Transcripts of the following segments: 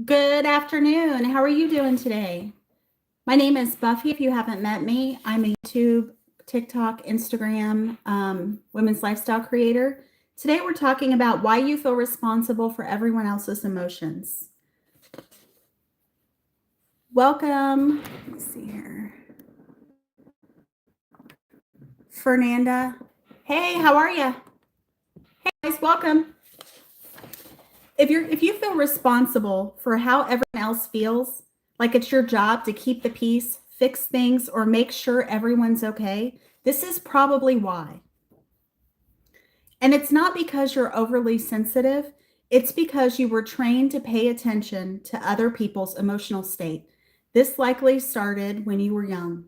Good afternoon. How are you doing today? My name is Buffy. If you haven't met me, I'm a YouTube, TikTok, Instagram women's lifestyle creator. Today, we're talking about why you feel responsible for everyone else's emotions. Welcome. Let me see here. Fernanda. Hey, how are you? Hey, guys, welcome. If you feel responsible for how everyone else feels, like it's your job to keep the peace, fix things, or make sure everyone's okay, this is probably why. And it's not because you're overly sensitive, it's because you were trained to pay attention to other people's emotional state. This likely started when you were young.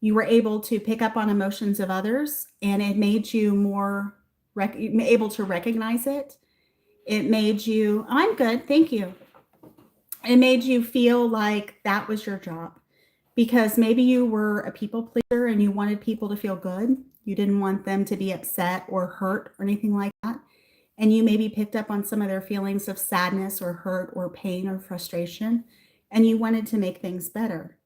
You were able to pick up on emotions of others, and it made you more able to recognize it. It made you, I'm good, thank you. It made you feel like that was your job because maybe you were a people pleaser and you wanted people to feel good. You didn't want them to be upset or hurt or anything like that. And you maybe picked up on some of their feelings of sadness or hurt or pain or frustration, and you wanted to make things better.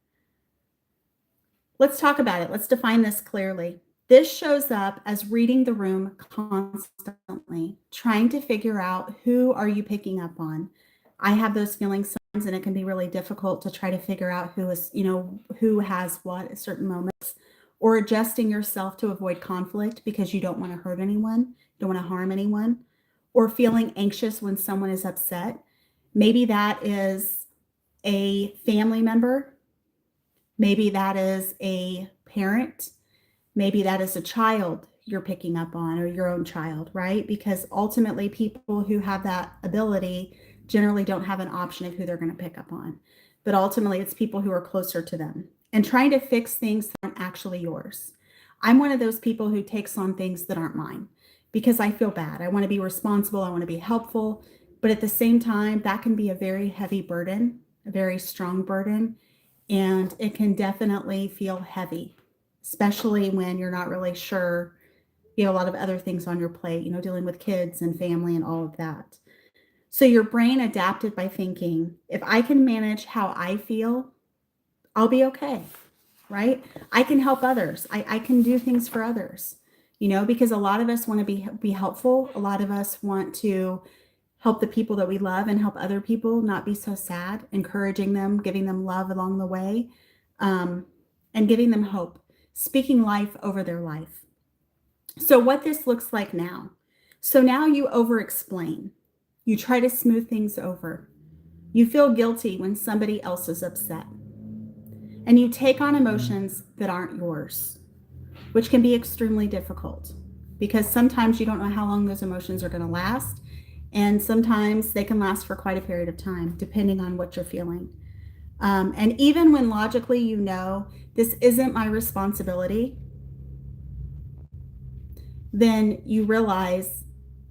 Let's talk about it. Let's define this clearly. This shows up as reading the room constantly, trying to figure out who are you picking up on. I have those feelings sometimes, and it can be really difficult to try to figure out who is, who has what at certain moments, or adjusting yourself to avoid conflict because you don't want to hurt anyone, don't want to harm anyone, or feeling anxious when someone is upset. Maybe that is a family member. Maybe that is a parent. Maybe that is a child you're picking up on or your own child, right? Because ultimately, people who have that ability generally don't have an option of who they're going to pick up on. But ultimately, it's people who are closer to them and trying to fix things that aren't actually yours. I'm one of those people who takes on things that aren't mine because I feel bad. I want to be responsible, I want to be helpful. But at the same time, that can be a very heavy burden, a very strong burden. And it can definitely feel heavy, especially when you're not really sure, a lot of other things on your plate, dealing with kids and family and all of that. So your brain adapted by thinking, if I can manage how I feel, I'll be okay, right? I can help others. I can do things for others, because a lot of us want to be helpful. A lot of us want to help the people that we love and help other people not be so sad, encouraging them, giving them love along the way, um, and giving them hope, speaking life over their life. So, what this looks like now. So, now you over explain, you try to smooth things over, you feel guilty when somebody else is upset, and you take on emotions that aren't yours, which can be extremely difficult because sometimes you don't know how long those emotions are going to last. And sometimes they can last for quite a period of time, depending on what you're feeling. And even when logically this isn't my responsibility, then you realize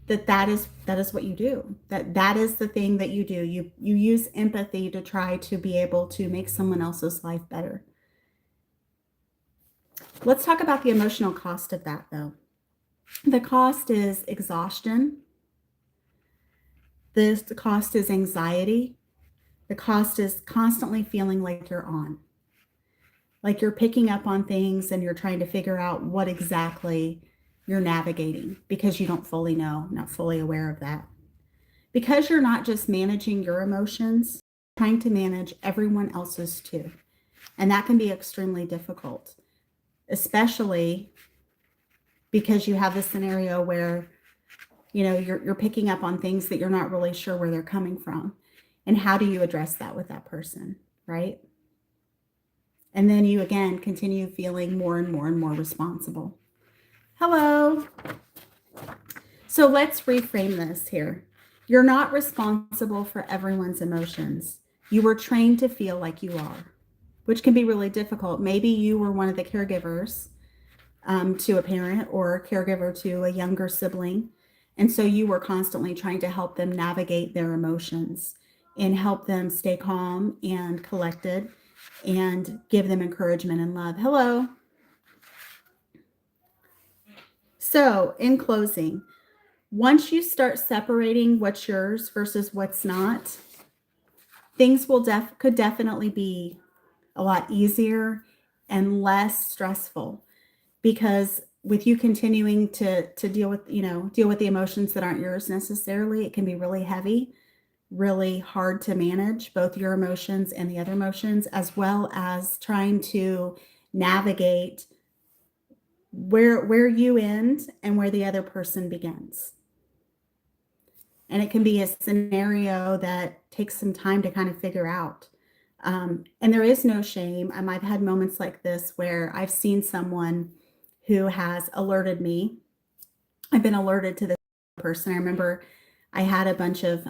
that is what you do. That is the thing that you do. You use empathy to try to be able to make someone else's life better. Let's talk about the emotional cost of that, though. The cost is exhaustion. The cost is anxiety. The cost is constantly feeling like you're on, like you're picking up on things and you're trying to figure out what exactly you're navigating because you don't fully know, not fully aware of that. Because you're not just managing your emotions, you're trying to manage everyone else's too. And that can be extremely difficult, especially because you have this scenario where you're picking up on things that you're not really sure where they're coming from. And how do you address that with that person, right? And then you again continue feeling more and more and more responsible. Hello. So let's reframe this here. You're not responsible for everyone's emotions. You were trained to feel like you are, which can be really difficult. Maybe you were one of the caregivers to a parent or a caregiver to a younger sibling. And so you were constantly trying to help them navigate their emotions and help them stay calm and collected and give them encouragement and love. Hello. So, in closing, once you start separating what's yours versus what's not, things could definitely be a lot easier and less stressful, because with you continuing to deal with the emotions that aren't yours necessarily, it can be really heavy, really hard to manage both your emotions and the other emotions, as well as trying to navigate where you end and where the other person begins. And it can be a scenario that takes some time to kind of figure out. And there is no shame. I've had moments like this where I've seen someone who has alerted me. I've been alerted to this person. I remember I had a bunch of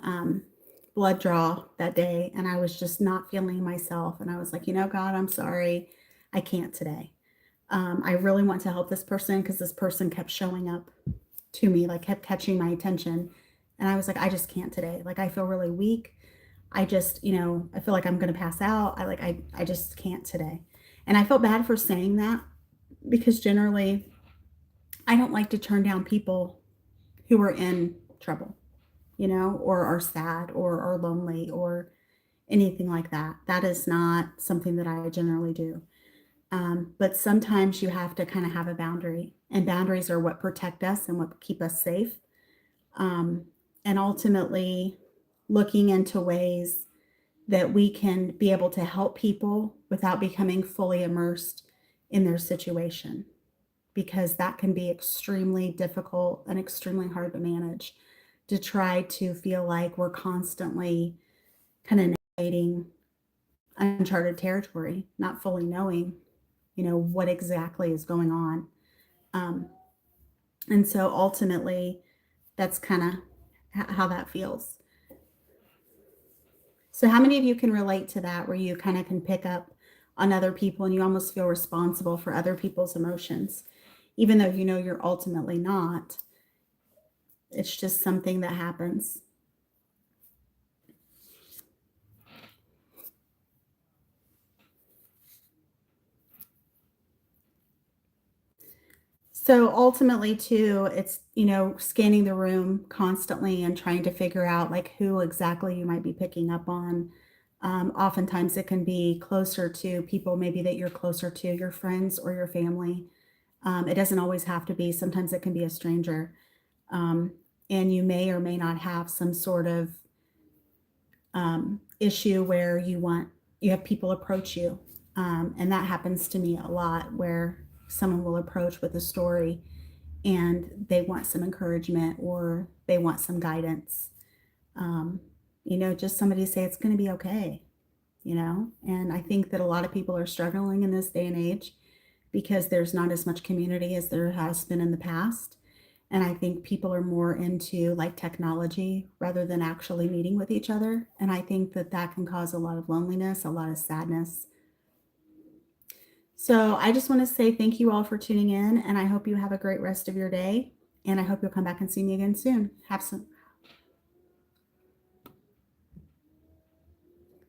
blood draw that day, and I was just not feeling myself. And I was like, God, I'm sorry. I can't today. I really want to help this person, because this person kept showing up to me, like kept catching my attention. And I was like, I just can't today. Like, I feel really weak. I just, I feel like I'm going to pass out. I just can't today. And I felt bad for saying that, because generally I don't like to turn down people who are in trouble, or are sad or are lonely or anything like that. That is not something that I generally do. But sometimes you have to kind of have a boundary, and boundaries are what protect us and what keep us safe. And ultimately, looking into ways that we can be able to help people without becoming fully immersed in their situation, because that can be extremely difficult and extremely hard to manage, to try to feel like we're constantly kind of navigating uncharted territory, not fully knowing, what exactly is going on. And so ultimately, that's kind of how that feels. So how many of you can relate to that, where you kind of can pick up on other people and you almost feel responsible for other people's emotions, even though you're ultimately not? It's just something that happens. So ultimately too, it's, scanning the room constantly and trying to figure out like who exactly you might be picking up on. Oftentimes it can be closer to people maybe that you're closer to, your friends or your family. It doesn't always have to be. Sometimes it can be a stranger. Um, and you may or may not have some sort of issue where you have people approach you. And that happens to me a lot, where someone will approach with a story and they want some encouragement or they want some guidance. Um, just somebody to say it's going to be okay, and I think that a lot of people are struggling in this day and age because there's not as much community as there has been in the past. And I think people are more into like technology rather than actually meeting with each other. And I think that that can cause a lot of loneliness, a lot of sadness. So I just want to say thank you all for tuning in, and I hope you have a great rest of your day. And I hope you'll come back and see me again soon.